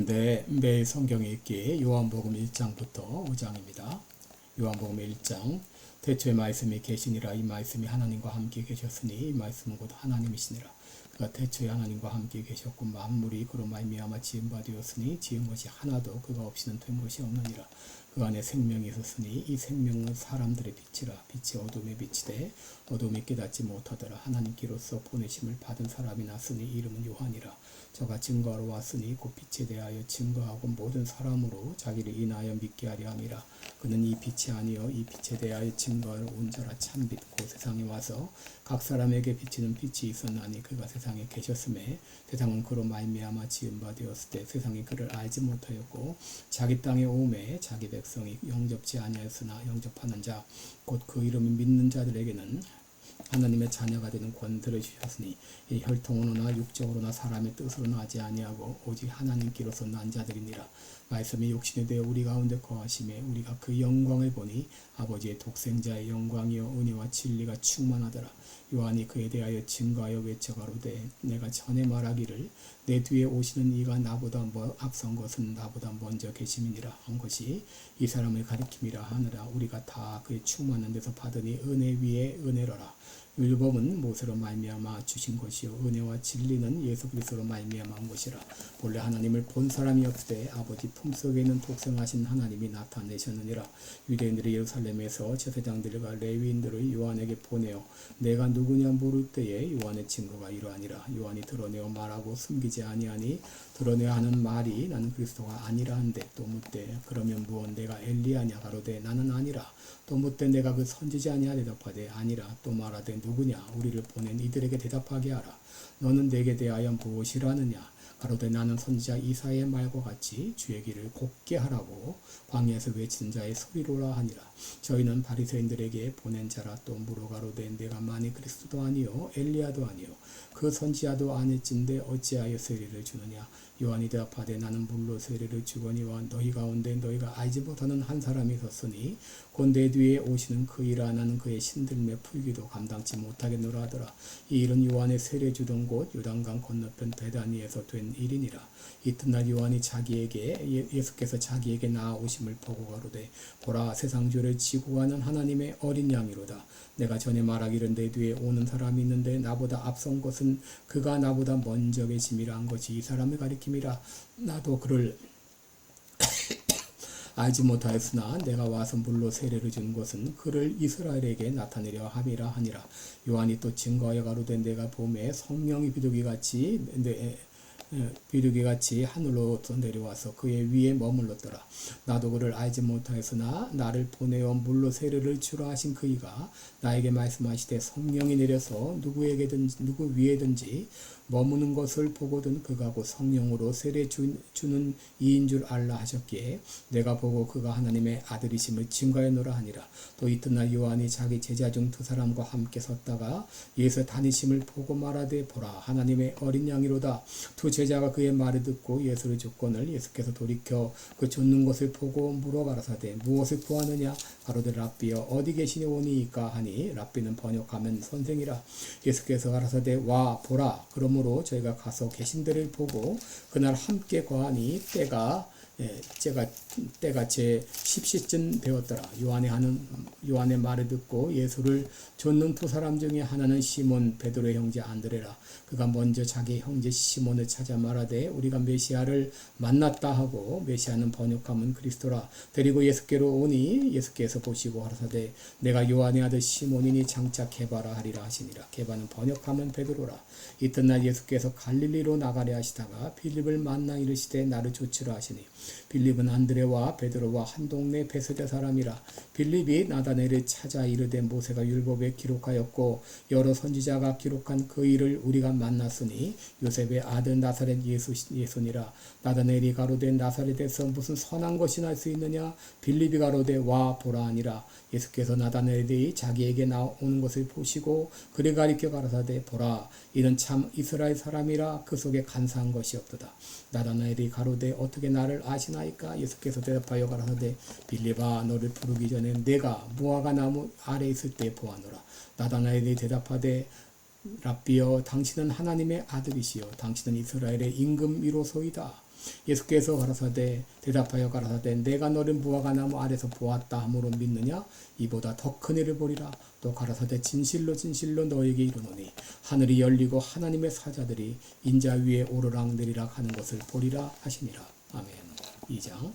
네, 매일 성경에 읽기 요한복음 1장부터 5장입니다. 요한복음 1장 태초에 말씀이 계시니라. 이 말씀이 하나님과 함께 계셨으니 이 말씀은 곧 하나님이시니라. 그가 태초에 하나님과 함께 계셨고 만물이 그로 말미암아 지은 바 되었으니 지은 것이 하나도 그가 없이는 된 것이 없느니라. 그 안에 생명이 있었으니 이 생명은 사람들의 빛이라. 빛이 어둠에 비치되 어둠이 깨닫지 못하더라. 하나님께로서 보내심을 받은 사람이 났으니 이름은 요한이라. 저가 증거하러 왔으니 곧 빛에 대하여 증거하고 모든 사람으로 자기를 인하여 믿게 하려 함이라. 그는 이 빛이 아니요 이 빛에 대하여 증거하러 온 자라. 참빛 곧 세상에 와서 각 사람에게 비치는 빛이 있었나니 그가 세상에 계셨음에 세상은 그로 말미암아 지은 바 되었을 때 세상이 그를 알지 못하였고 자기 땅에 오매 자기 백성이 영접지 아니하였으나 영접하는 자 곧 그 이름을 믿는 자들에게는 하나님의 자녀가 되는 권세를 주셨으니 이 혈통으로나 육적으로나 사람의 뜻으로나 하지 아니하고 오직 하나님께로서 난 자들이니라. 말씀이 육신이 되어 우리 가운데 거하심에 우리가 그 영광을 보니 아버지의 독생자의 영광이요 은혜와 진리가 충만하더라. 요한이 그에 대하여 증거하여 외쳐 가로되 내가 전에 말하기를 내 뒤에 오시는 이가 나보다 앞선 것은 나보다 먼저 계심이니라 한 것이 이 사람을 가리킴이라 하느라. 우리가 다 그의 충만한 데서 받으니 은혜 위에 은혜로라. 율법은 모세로 말미암아 주신 것이요 은혜와 진리는 예수 그리스도로 말미암은 것이라. 본래 하나님을 본 사람이 없으되 아버지 품속에 있는 독생하신 하나님이 나타내셨느니라. 유대인들이 예루살렘에서 제사장들과 레위인들을 요한에게 보내어 내가 누구냐 물을 때에 요한의 증거가 이러하니라. 요한이 드러내어 말하고 숨기지 아니하니 드러내어 하는 말이 나는 그리스도가 아니라 한데 또 묻되 그러면 무엇 내가 엘리야냐 가로되 나는 아니라. 또 묻되 내가 그 선지자 아니냐 대답하되 아니라. 또 말하되 누구냐 우리를 보낸 이들에게 대답하게 하라. 너는 내게 대하여 무엇이라느냐 가로되 나는 선지자 이사야의 말과 같이 주의 길을 곱게 하라고 광야에서 외치는 자의 소리로라 하니라. 저희는 바리새인들에게 보낸 자라. 또 물어 가로되 내가 만일 그리스도도 아니요 엘리야도 아니요 그 선지자도 아닐진데 어찌하여 세례를 주느냐. 요한이 대답하되 나는 물로 세례를 주거니와 너희 가운데 너희가 알지 못하는 한 사람이 있었으니 곧 내 뒤에 오시는 그이라. 나는 그의 신들매 풀기도 감당치 못하겠노라 하더라. 이 일은 요한의 세례 주던 곳 요단강 건너편 베다니에서 된 일이니라. 이튿날 요한이 예수께서 자기에게 나아오심을 보고 가로되 보라 세상 죄를 지고 가는 하나님의 어린 양이로다. 내가 전에 말하기를 내 뒤에 오는 사람이 있는데 나보다 앞선 것은 그가 나보다 먼저 계심이라 한 것이 이 사람을 가리킴이라. 나도 그를 알지 못하였으나 내가 와서 물로 세례를 준 것은 그를 이스라엘에게 나타내려 함이라 하니라. 요한이 또 증거하여 가로되 내가 봄에 성령이 비둘기같이 하늘로부터 내려와서 그의 위에 머물렀더라. 나도 그를 알지 못하였으나 나를 보내어 물로 세례를 주라 하신 그이가 나에게 말씀하시되 성령이 내려서 누구 위에든지 머무는 것을 보거든 그가 곧 성령으로 세례 주는 이인 줄 알라 하셨기에 내가 보고 그가 하나님의 아들이심을 증거하노라 하니라. 또 이튿날 요한이 자기 제자 중 두 사람과 함께 섰다가 예수 다니심을 보고 말하되 보라 하나님의 어린 양이로다. 두 제자가 그의 말을 듣고 예수를 줬거늘 예수께서 돌이켜 그 줬는 것을 보고 물어 가라사대 무엇을 구하느냐 가로되 랍비여 어디 계시니 오니이까 하니 랍비는 번역하면 선생이라. 예수께서 가라사대 와 보라. 그러므로 저희가 가서 계신 데를 보고 그날 함께 거하니 때가 제 10시쯤 되었더라. 요한의 말을 듣고 예수를 쫓는 두 사람 중에 하나는 시몬 베드로의 형제 안드레라. 그가 먼저 자기 형제 시몬을 찾아 말하되 우리가 메시아를 만났다 하고 메시아는 번역하면 그리스도라. 데리고 예수께로 오니 예수께서 보시고 가라사대 내가 요한의 아들 시몬이니 장차 게바라 하리라 하시니라. 게바는 번역하면 베드로라. 이튿날 예수께서 갈릴리로 나가려 하시다가 빌립을 만나 이르시되 나를 쫓으라 하시니 빌립은 안드레와 베드로와 한 동네 베세다 사람이라. 빌립이 나다넬을 찾아 이르되 모세가 율법에 기록하였고 여러 선지자가 기록한 그 일을 우리가 만났으니 요셉의 아들 나사렛 예수니라. 나다넬이 가로되 나사렛에서 무슨 선한 것이 날 수 있느냐. 빌립이 가로되 와 보라 하니라. 예수께서 나다넬이 자기에게 나오는 것을 보시고 그를 가리켜 가라사대 보라 이는 참 이스라엘 사람이라. 그 속에 간사한 것이 없도다. 나다나엘이 가로되 어떻게 나를 아시나이까. 예수께서 대답하여 가라사대 빌립아 너를 부르기 전에 내가 무화과 나무 아래 있을 때 보아노라. 나다나엘이 대답하되 랍비여 당신은 하나님의 아들이시요 당신은 이스라엘의 임금이로소이다. 예수께서 가라사대 대답하여 가라사대 내가 너를 무화과 나무 아래서 보았다 함으로 믿느냐? 이보다 더 큰 일을 보리라. 또 가라사대 진실로 진실로 너에게 이르노니 하늘이 열리고 하나님의 사자들이 인자 위에 오르락 내리락 하는 것을 보리라 하시니라. 아멘. 2장.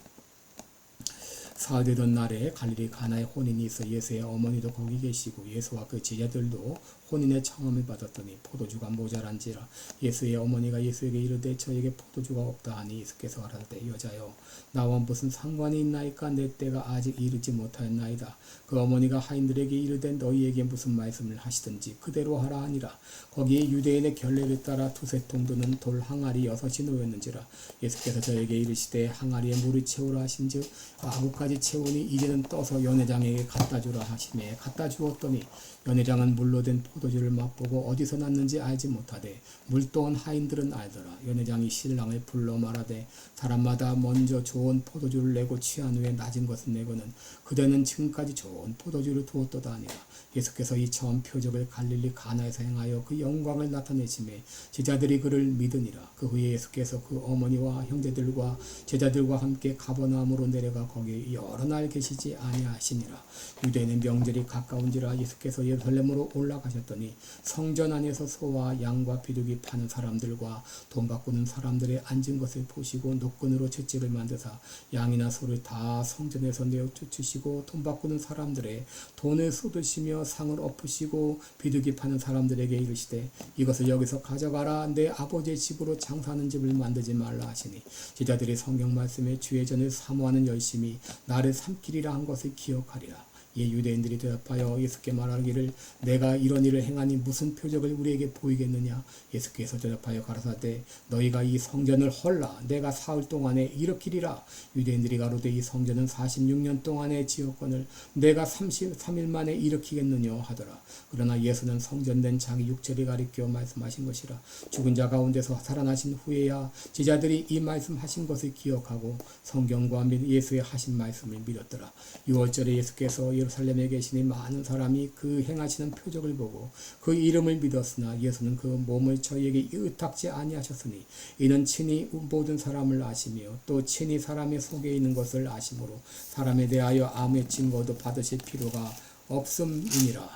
사흘 되던 날에 갈릴리 가나에 혼인이 있어 예수의 어머니도 거기 계시고 예수와 그 제자들도 혼인의 청함을 받았더니 포도주가 모자란지라. 예수의 어머니가 예수에게 이르되 저에게 포도주가 없다 하니 예수께서 가라사대 여자여 나와 무슨 상관이 있나이까 내 때가 아직 이르지 못하였나이다. 그 어머니가 하인들에게 이르되 너희에게 무슨 말씀을 하시든지 그대로 하라 하니라. 거기에 유대인의 결례를 따라 두세 통 드는 돌 항아리 6이 놓였는지라. 예수께서 저에게 이르시되 항아리에 물을 채우라 하신즉 아구까지 채우니 이제는 떠서 연회장에게 갖다 주라 하시매 갖다 주었더니 연회장은 물로 된 포도주를 맛보고 어디서 났는지 알지 못하되 물 또한 하인들은 알더라. 연회장이 신랑을 불러 말하되 사람마다 먼저 좋은 포도주를 내고 취한 후에 낮은 것을 내고는 그대는 지금까지 좋은 포도주를 두었도다 하니라. 예수께서 이 처음 표적을 갈릴리 가나에서 행하여 그 영광을 나타내심에 제자들이 그를 믿으니라. 그 후에 예수께서 그 어머니와 형제들과 제자들과 함께 가버나움으로 내려가 거기 여러 날 계시지 아니하시니라. 유대인의 명절이 가까운지라 예수께서 예루살렘으로 올라가셨더니 성전 안에서 소와 양과 비둘기 파는 사람들과 돈 바꾸는 사람들의 앉은 것을 보시고 노끈으로 채찍을 만드사 양이나 소를 다 성전에서 내어 쫓으시고 돈 바꾸는 사람들의 돈을 쏟으시며 상을 엎으시고 비둘기 파는 사람들에게 이르시되 이것을 여기서 가져가라. 내 아버지의 집으로 장사하는 집을 만들지 말라 하시니 제자들이 성경 말씀에 주의 전을 사모하는 열심히 나를 삼키리라 한 것을 기억하리라. 이 유대인들이 대답하여 예수께 말하기를 내가 이런 일을 행하니 무슨 표적을 우리에게 보이겠느냐. 예수께서 대답하여 가라사대 너희가 이 성전을 헐라 내가 사흘 동안에 일으키리라. 유대인들이 가로되 이 성전은 46년 동안에 지었거늘 내가 33일 만에 일으키겠느냐 하더라. 그러나 예수는 성전된 자기 육체를 가리켜 말씀하신 것이라. 죽은 자 가운데서 살아나신 후에야 제자들이 이 말씀하신 것을 기억하고 성경과 예수의 하신 말씀을 믿었더라. 6월절에 예수께서 예루살렘에 계시니 많은 사람이 그 행하시는 표적을 보고 그 이름을 믿었으나 예수는 그 몸을 저희에게 의탁지 아니하셨으니 이는 친히 모든 사람을 아시며 또 친히 사람의 속에 있는 것을 아심으로 사람에 대하여 아무의 증거도 받으실 필요가 없음이니라.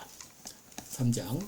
3장.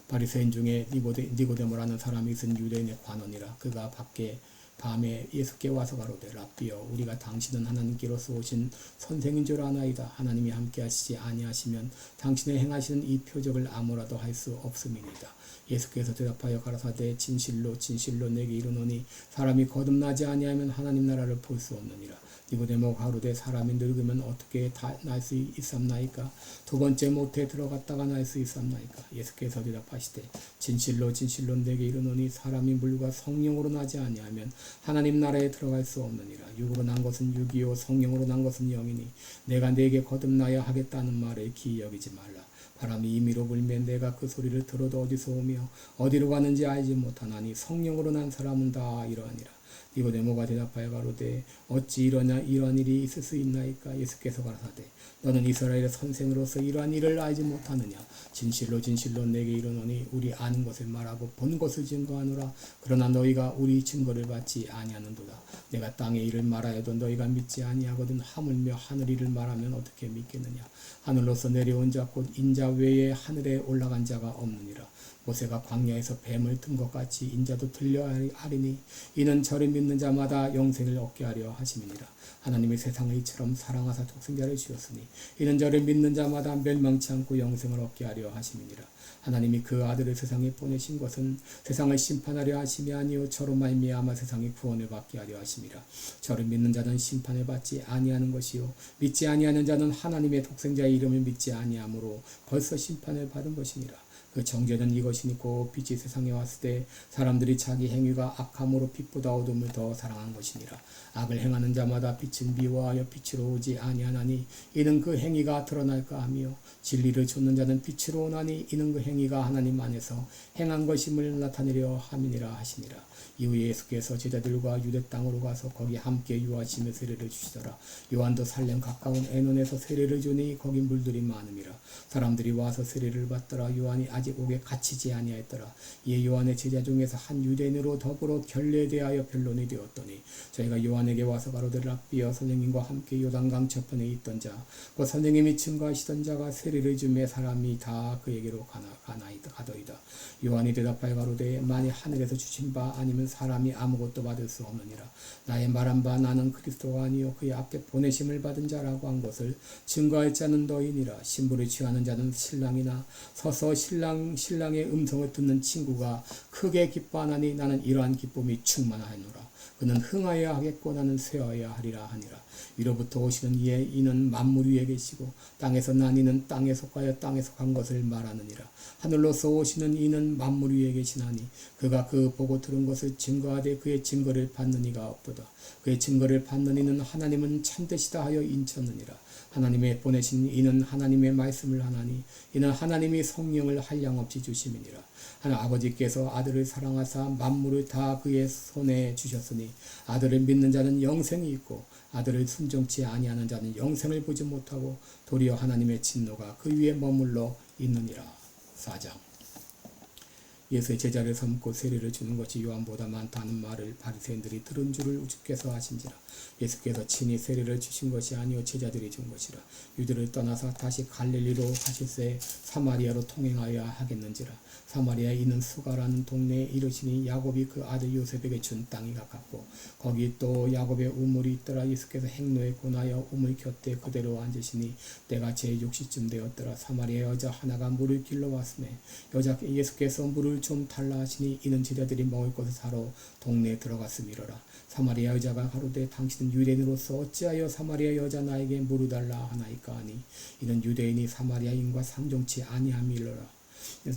바리새인 중에 니고데모라는 사람이 있은 유대인의 관원이라. 그가 밖에 밤에 예수께 와서 가로되 랍비여 우리가 당신은 하나님께로서 오신 선생인 줄 아나이다. 하나님이 함께 하시지 아니하시면 당신의 행하시는 이 표적을 아무라도 할 수 없음이니이다. 예수께서 대답하여 가라사대 진실로 진실로 내게 이르노니 사람이 거듭나지 아니하면 하나님 나라를 볼 수 없느니라. 니고데모 가로되 사람이 늙으면 어떻게 날 수 있삼나이까? 두 번째 모태에 들어갔다가 날 수 있삼나이까? 예수께서 대답하시되 진실로 진실로 내게 이르노니 사람이 물과 성령으로 나지 아니하면 하나님 나라에 들어갈 수 없느니라. 육으로 난 것은 육이요 성령으로 난 것은 영이니 내가 내게 거듭나야 하겠다는 말을 기이 여기지 말라. 바람이 임의로 불면 내가 그 소리를 들어도 어디서 오며 어디로 가는지 알지 못하나니 성령으로 난 사람은 다 이러하니라. 니고데모가 대답하여 가로되 어찌 이러한 일이 있을 수 있나이까? 예수께서 가라사대 너는 이스라엘의 선생으로서 이러한 일을 알지 못하느냐? 진실로 진실로 내게 이르노니 우리 아는 것을 말하고 본 것을 증거하노라. 그러나 너희가 우리 증거를 받지 아니하는도다. 내가 땅의 일을 말하여도 너희가 믿지 아니하거든 하물며 하늘 일을 말하면 어떻게 믿겠느냐? 하늘로서 내려온 자 곧 인자 외에 하늘에 올라간 자가 없느니라. 모세가 광야에서 뱀을 든 것 같이 인자도 들려 하리니 이는 저를 믿는 자마다 영생을 얻게 하려 하심이니라. 하나님이 세상을 이처럼 사랑하사 독생자를 주었으니 이는 저를 믿는 자마다 멸망치 않고 영생을 얻게 하려 하심이니라. 하나님이 그 아들을 세상에 보내신 것은 세상을 심판하려 하심이 아니요 저로 말미암아 세상이 구원을 받게 하려 하심이라. 저를 믿는 자는 심판을 받지 아니하는 것이요 믿지 아니하는 자는 하나님의 독생자의 이름을 믿지 아니하므로 벌써 심판을 받은 것이니라. 그 정죄는 이것이니 곧 빛이 세상에 왔을 때 사람들이 자기 행위가 악함으로 빛보다 어둠을 더 사랑한 것이니라. 악을 행하는 자마다 빛은 미워하여 빛으로 오지 아니하나니 이는 그 행위가 드러날까 하며 진리를 좇는 자는 빛으로 오나니 이는 그 행위가 하나님 안에서 행한 것임을 나타내려 함이니라 하시니라. 이후에 예수께서 제자들과 유대 땅으로 가서 거기 함께 유하시며 세례를 주시더라. 요한도 살렘 가까운 에논에서 세례를 주니 거기 물들이 많음이라. 사람들이 와서 세례를 받더라. 요한이 아직 옥에 갇히지 아니하였더라. 이에 요한의 제자 중에서 한 유대인으로 더불어 결례대하여 변론이 되었더니 저희가 요한에게 와서 가로되 랍비여 선생님과 함께 요단강 저편에 있던 자 곧 선생님이 증거하시던 자가 세례를 주매 사람이 다 그에게로 가더이다. 요한이 대답하여 가로되 만일 하늘에서 주신 바 아니면 사람이 아무것도 받을 수 없느니라. 나의 말한 바 나는 그리스도가 아니요 그의 앞에 보내심을 받은 자라고 한 것을 증거할 자는 너희니라. 신부를 취하는 자는 신랑이나 서서 신랑의 음성을 듣는 친구가 크게 기뻐하나니 나는 이러한 기쁨이 충만하노라. 그는 흥하여야 하겠고 나는 쇠하여야 하리라 하니라. 위로부터 오시는 이는 만물 위에 계시고 땅에서 난 이는 땅에 속하여 땅에 속한 것을 말하느니라. 하늘로서 오시는 이는 만물 위에 계시나니 그가 그 보고 들은 것을 증거하되 그의 증거를 받는 이가 없도다. 그의 증거를 받는 이는 하나님은 참되시다 하여 인쳤느니라. 하나님의 보내신 이는 하나님의 말씀을 하나니 이는 하나님이 성령을 한량없이 주심이니라. 하나 아버지께서 아들을 사랑하사 만물을 다 그의 손에 주셨으니 아들을 믿는 자는 영생이 있고 아들을 순종치 아니하는 자는 영생을 보지 못하고 도리어 하나님의 진노가 그 위에 머물러 있느니라. 4장. 예수의 제자를 삼고 세례를 주는 것이 요한보다 많다는 말을 바리새인들이 들은 줄을 주께서 아신지라. 예수께서 친히 세례를 주신 것이 아니요 제자들이 준 것이라. 유대를 떠나서 다시 갈릴리로 가실새 사마리아로 통행하여야 하겠는지라. 사마리아에 있는 수가라는 동네에 이르시니 야곱이 그 아들 요셉에게 준 땅이 가깝고 거기 또 야곱의 우물이 있더라. 예수께서 행로에 권하여 우물 곁에 그대로 앉으시니 때가 제6시쯤 되었더라. 사마리아 여자 하나가 물을 길러 왔으매 예수께서 물을 좀 달라 하시니 이는 제자들이 먹을 것을 사러 동네에 들어갔음이로라. 사마리아 여자가 가로되 당신은 유대인으로서 어찌하여 사마리아 여자 나에게 물을 달라 하나이까 하니 이는 유대인이 사마리아인과 상종치 아니함이로라.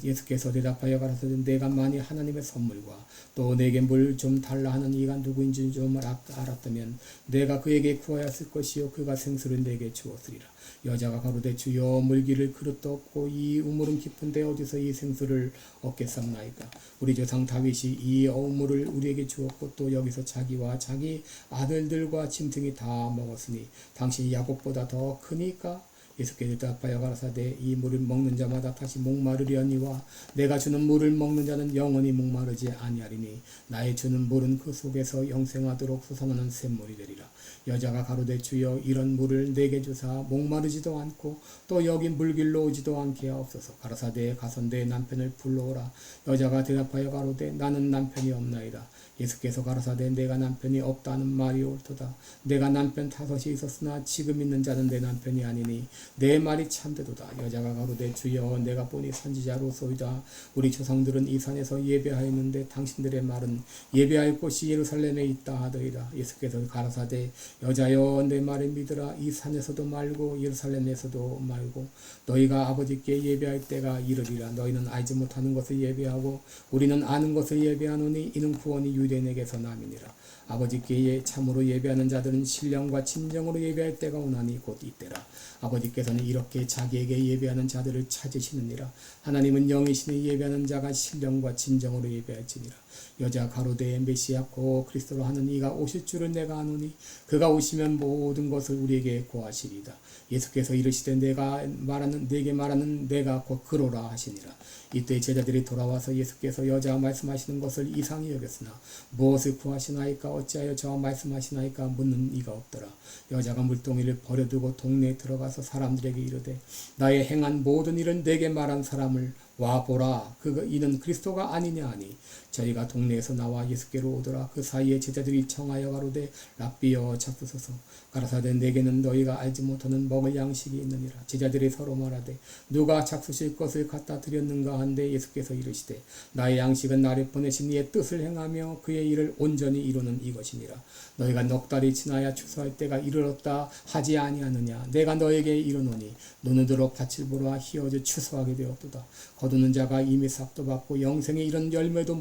예수께서 대답하여 가라사대 내가 만일 하나님의 선물과 또 내게 물 좀 달라 하는 이가 누구인지 좀 알았다면 내가 그에게 구하였을 것이요 그가 생수를 내게 주었으리라. 여자가 가로되 주여 물기를 그릇도 없고 이 우물은 깊은데 어디서 이 생수를 얻겠사옵나이까. 우리 조상 다윗이 이 우물을 우리에게 주었고 또 여기서 자기와 자기 아들들과 짐승이 다 먹었으니 당신이 야곱보다 더 크니까. 예수께서 대답하여 가라사대 이 물을 먹는 자마다 다시 목마르려니와 내가 주는 물을 먹는 자는 영원히 목마르지 아니하리니 나의 주는 물은 그 속에서 영생하도록 솟아나는 샘물이 되리라. 여자가 가로되 주여 이런 물을 내게 주사 목마르지도 않고 또 여기 물길로 오지도 않게 하옵소서. 가라사대 가선대 남편을 불러오라. 여자가 대답하여 가로되 나는 남편이 없나이다. 예수께서 가라사대 내가 남편이 없다는 말이 옳도다. 내가 남편 5이 있었으나 지금 있는 자는 내 남편이 아니니 내 말이 참되도다. 여자가 가로되 주여 내가 보니 선지자로소이다. 우리 조상들은 이 산에서 예배하였는데 당신들의 말은 예배할 곳이 예루살렘에 있다 하더이다. 예수께서 가라사대 여자여 내 말을 믿으라. 이 산에서도 말고 예루살렘에서도 말고 너희가 아버지께 예배할 때가 이르리라. 너희는 알지 못하는 것을 예배하고 우리는 아는 것을 예배하노니 이는 구원이 유대인에게서 남이니라. 아버지께 참으로 예배하는 자들은 신령과 진정으로 예배할 때가 오나니 곧 이때라. 아버지께서는 이렇게 자기에게 예배하는 자들을 찾으시느니라. 하나님은 영이시니 예배하는 자가 신령과 진정으로 예배할지니라. 여자 가로되 메시아 곧 그리스도로 하는 이가 오실 줄을 내가 아노니 그가 오시면 모든 것을 우리에게 고하시리이다. 예수께서 이르시되 내게 말하는 내가 곧 그로라 하시니라. 이때 제자들이 돌아와서 예수께서 여자와 말씀하시는 것을 이상히 여겼으나 무엇을 구하시나이까 어찌하여 저와 말씀하시나이까 묻는 이가 없더라. 여자가 물동이를 버려두고 동네에 들어가서 사람들에게 이르되 나의 행한 모든 일은 내게 말한 사람을 와 보라. 이는 그리스도가 아니냐 하니 저희가 동네에서 나와 예수께로 오더라. 그 사이에 제자들이 청하여 가로되 랍비여 잡수소서. 가라사대 내게는 너희가 알지 못하는 먹을 양식이 있느니라. 제자들이 서로 말하되 누가 잡수실 것을 갖다 드렸는가 한데 예수께서 이르시되 나의 양식은 나를 보내신 이의 뜻을 행하며 그의 일을 온전히 이루는 이것이니라. 너희가 넉 달이 지나야 추수할 때가 이르렀다 하지 아니하느냐. 내가 너에게 이르노니 눈으로 밭을 보라 희어져 추수하게 되었도다. 거두는 자가 이미 싹도 받고 영생에 이른 열매를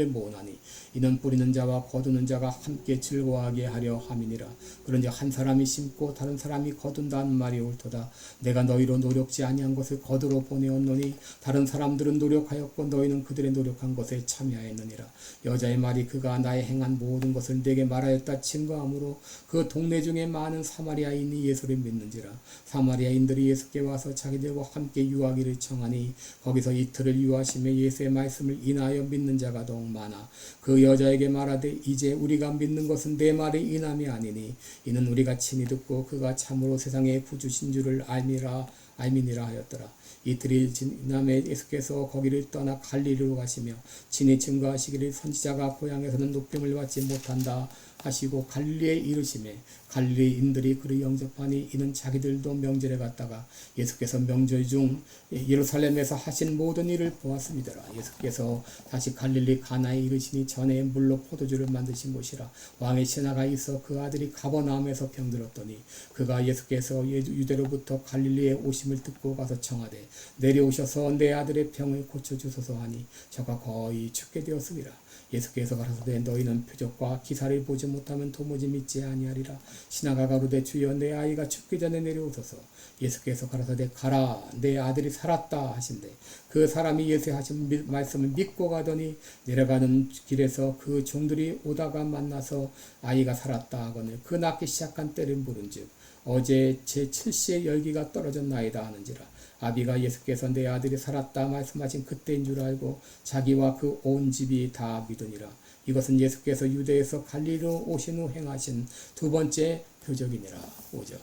모으나니 이는 뿌리는 자와 거두는 자가 함께 즐거워하게 하려 함이니라. 그런즉 한 사람이 심고 다른 사람이 거둔다는 말이 옳도다. 내가 너희로 노력지 아니한 것을 거두러 보내었노니 다른 사람들은 노력하였고 너희는 그들의 노력한 것에 참여하였느니라. 여자의 말이 그가 나의 행한 모든 것을 내게 말하였다 증거하므로 그 동네 중에 많은 사마리아인이 예수를 믿는지라. 사마리아인들이 예수께 와서 자기들과 함께 유하기를 청하니 거기서 이틀을 유하시며 예수의 말씀을 인하여 믿는 자가 더욱 많아 그 여자에게 말하되 이제 우리가 믿는 것은 내 말이 인함이 아니니 이는 우리가 친히 듣고 그가 참으로 세상의 구주신 줄을 알미니라 하였더라. 이틀이 지남에 예수께서 거기를 떠나 갈릴리로 가시며 친히 증거하시기를 선지자가 고향에서는 높임을 받지 못한다 하시고 갈릴리에 이르시매 갈릴리인들이 그를 영접하니 이는 자기들도 명절에 갔다가 예수께서 명절 중 예루살렘에서 하신 모든 일을 보았습니다. 예수께서 다시 갈릴리 가나에 이르시니 전에 물로 포도주를 만드신 곳이라 왕의 신하가 있어 그 아들이 가버나움에서 병들었더니 그가 예수께서 유대로부터 갈릴리에 오심을 듣고 가서 청하되 내려오셔서 내 아들의 병을 고쳐주소서 하니 저가 거의 죽게 되었습니다. 예수께서 가라사대 너희는 표적과 기사를 보지 못하면 도무지 믿지 아니하리라. 신하가 가로되 주여 내 아이가 죽기 전에 내려오소서. 예수께서 가라사대 가라 내 아들이 살았다 하신대 그 사람이 예수의 하신 말씀을 믿고 가더니 내려가는 길에서 그 종들이 오다가 만나서 아이가 살았다 하거늘 그 낳기 시작한 때를 물은즉 어제 제7시의 열기가 떨어졌나이다 하는지라. 아비가 예수께서 내 아들이 살았다 말씀하신 그때인 줄 알고 자기와 그 온 집이 다 믿으니라. 이것은 예수께서 유대에서 갈릴리로 오신 후 행하신 두 번째 표적이니라. 5절.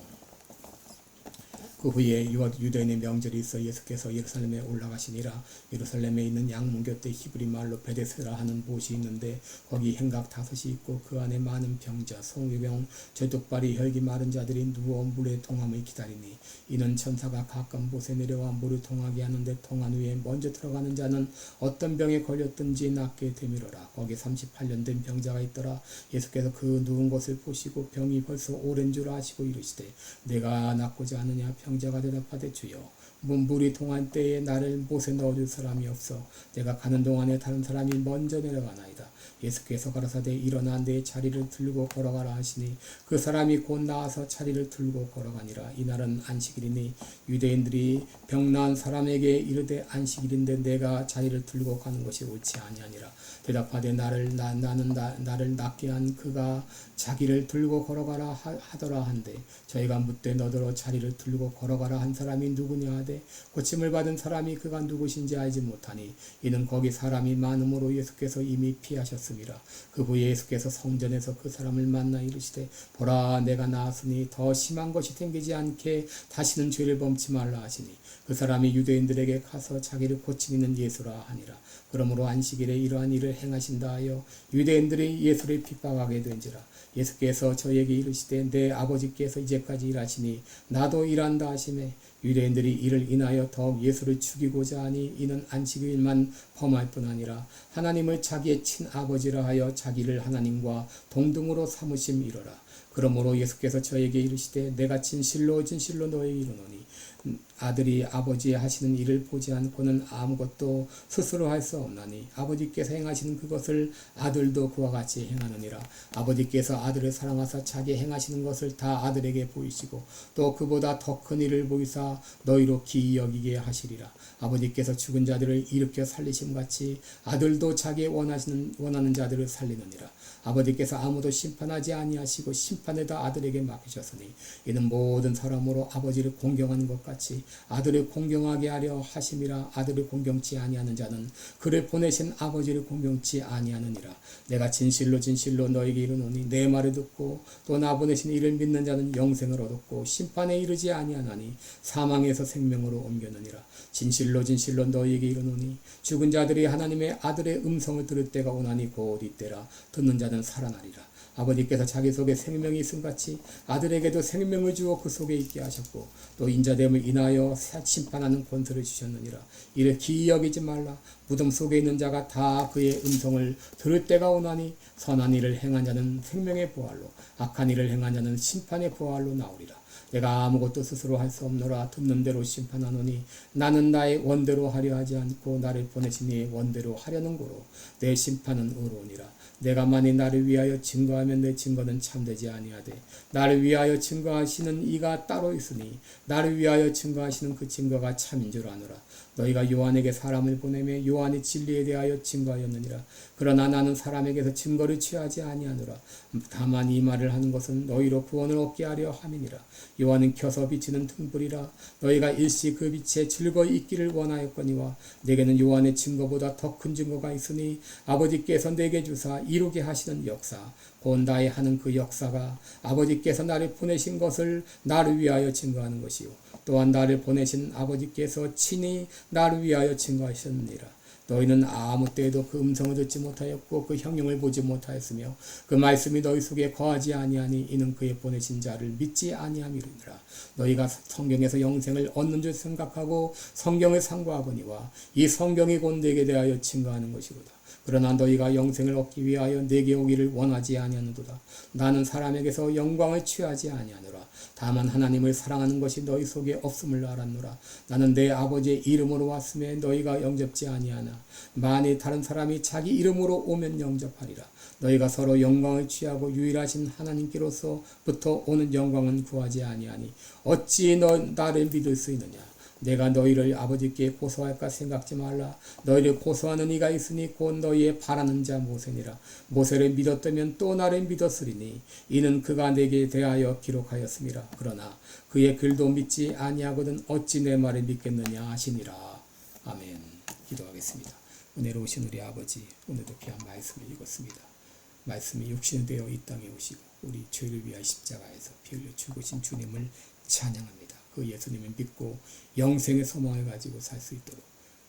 그 후에 유대인의 명절이 있어 예수께서 예루살렘에 올라가시니라. 예루살렘에 있는 양문 곁에 히브리 말로 베데스라 하는 곳이 있는데 거기 행각 5이 있고 그 안에 많은 병자, 성유병, 저독발이 혈기 마른 자들이 누워 물의 통함을 기다리니 이는 천사가 가까운 곳에 내려와 물을 통하게 하는데 통한 후에 먼저 들어가는 자는 어떤 병에 걸렸든지 낫게 되밀어라. 거기 38년 된 병자가 있더라. 예수께서 그 누운 것을 보시고 병이 벌써 오랜 줄 아시고 이르시되 내가 낫고자 하느냐. 병자가 대답하되 주여 물이 통한 때에 나를 못에 넣어줄 사람이 없어 내가 가는 동안에 다른 사람이 먼저 내려가나이다. 예수께서 가라사대 일어나 내 자리를 들고 걸어가라 하시니 그 사람이 곧 나와서 자리를 들고 걸어가니라. 이날은 안식일이니 유대인들이 병 나은 사람에게 이르되 안식일인데 내가 자리를 들고 가는 것이 옳지 아니하니라. 대답하되 나를 낫게 한 그가 자기를 들고 걸어가라 하더라 한데 저희가 묻되 너더러 자리를 들고 걸어가라 한 사람이 누구냐 하되 고침을 받은 사람이 그가 누구신지 알지 못하니 이는 거기 사람이 많음으로 예수께서 이미 피하셨습니다. 그 후에 예수께서 성전에서 그 사람을 만나 이르시되 보라 내가 나았으니 더 심한 것이 생기지 않게 다시는 죄를 범치 말라 하시니 그 사람이 유대인들에게 가서 자기를 고치는 예수라 하니라. 그러므로 안식일에 이러한 일을 행하신다 하여 유대인들이 예수를 핍박하게 된지라. 예수께서 저에게 이르시되 내 아버지께서 이제까지 일하시니 나도 일한다 하시매 유대인들이 이를 인하여 더욱 예수를 죽이고자 하니 이는 안식일만 범할 뿐 아니라 하나님을 자기의 친아버지라 하여 자기를 하나님과 동등으로 삼으심이로라. 그러므로 예수께서 저에게 이르시되 내가 진실로 너에게 이르노니 아들이 아버지의 하시는 일을 보지 않고는 아무것도 스스로 할 수 없나니 아버지께서 행하시는 그것을 아들도 그와 같이 행하느니라. 아버지께서 아들을 사랑하사 자기 행하시는 것을 다 아들에게 보이시고 또 그보다 더 큰 일을 보이사 너희로 기이 여기게 하시리라. 아버지께서 죽은 자들을 일으켜 살리심같이 아들도 자기 원하는 자들을 살리느니라. 아버지께서 아무도 심판하지 아니하시고 심판에다 아들에게 맡기셨으니 이는 모든 사람으로 아버지를 공경하는 것 같이 아들을 공경하게 하려 하심이라. 아들을 공경치 아니하는 자는 그를 보내신 아버지를 공경치 아니하느니라. 내가 진실로 너에게 이르노니 내 말을 듣고 또 나 보내신 이를 믿는 자는 영생을 얻었고 심판에 이르지 아니하나니 사망에서 생명으로 옮겼느니라. 진실로 너에게 이르노니 죽은 자들이 하나님의 아들의 음성을 들을 때가 오나니 곧 이때라. 듣는 자는 살아나리라. 아버지께서 자기 속에 생명이 있음같이 아들에게도 생명을 주어 그 속에 있게 하셨고 또 인자됨을 인하여 심판하는 권세를 주셨느니라. 이를 기이 여기지 말라. 무덤 속에 있는 자가 다 그의 음성을 들을 때가 오나니 선한 일을 행한 자는 생명의 부활로 악한 일을 행한 자는 심판의 부활로 나오리라. 내가 아무것도 스스로 할 수 없노라. 듣는 대로 심판하노니 나는 나의 원대로 하려 하지 않고 나를 보내신 이의 원대로 하려는 고로 내 심판은 의로우니라. 내가 만일 나를 위하여 증거하면 내 증거는 참되지 아니하되 나를 위하여 증거하시는 이가 따로 있으니 나를 위하여 증거하시는 그 증거가 참인 줄 아노라. 너희가 요한에게 사람을 보내매 요한이 진리에 대하여 증거하였느니라. 그러나 나는 사람에게서 증거를 취하지 아니하노라. 다만 이 말을 하는 것은 너희로 구원을 얻게 하려 함이니라. 요한은 켜서 비치는 등불이라. 너희가 일시 그 빛에 즐거이 있기를 원하였거니와 내게는 요한의 증거보다 더 큰 증거가 있으니 아버지께서 내게 주사 이루게 하시는 역사 곧 나의 하는 그 역사가 아버지께서 나를 보내신 것을 나를 위하여 증거하는 것이요 또한 나를 보내신 아버지께서 친히 나를 위하여 증거하셨느니라. 너희는 아무 때에도 그 음성을 듣지 못하였고 그 형용을 보지 못하였으며 그 말씀이 너희 속에 거하지 아니하니 이는 그의 보내신 자를 믿지 아니함이니라. 너희가 성경에서 영생을 얻는 줄 생각하고 성경을 상고하거니와 이 성경이 곧 내게 대하여 증거하는 것이로다. 그러나 너희가 영생을 얻기 위하여 내게 오기를 원하지 아니하는도다. 나는 사람에게서 영광을 취하지 아니하노라. 다만 하나님을 사랑하는 것이 너희 속에 없음을 알았노라. 나는 내 아버지의 이름으로 왔음에 너희가 영접지 아니하나 만일 다른 사람이 자기 이름으로 오면 영접하리라. 너희가 서로 영광을 취하고 유일하신 하나님께로서부터 오는 영광은 구하지 아니하니 어찌 너 나를 믿을 수 있느냐. 내가 너희를 아버지께 고소할까 생각지 말라. 너희를 고소하는 이가 있으니 곧 너희의 바라는 자 모세니라. 모세를 믿었다면 또 나를 믿었으리니 이는 그가 내게 대하여 기록하였음이라. 그러나 그의 글도 믿지 아니하거든 어찌 내 말을 믿겠느냐 하시니라. 아멘. 기도하겠습니다. 은혜로우신 우리 아버지, 오늘도 귀한 말씀을 읽었습니다. 말씀이 육신이 되어 이 땅에 오시고 우리 죄를 위하여 십자가에서 피 흘려 죽으신 주님을 찬양합니다. 그 예수님을 믿고 영생의 소망을 가지고 살 수 있도록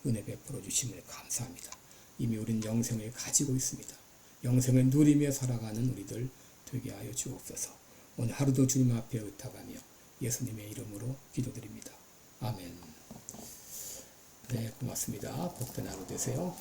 은혜 베풀어 주심을 감사합니다. 이미 우린 영생을 가지고 있습니다. 영생을 누리며 살아가는 우리들 되게 하여 주옵소서. 오늘 하루도 주님 앞에 의탁하며 예수님의 이름으로 기도드립니다. 아멘. 네, 고맙습니다. 복된 하루 되세요.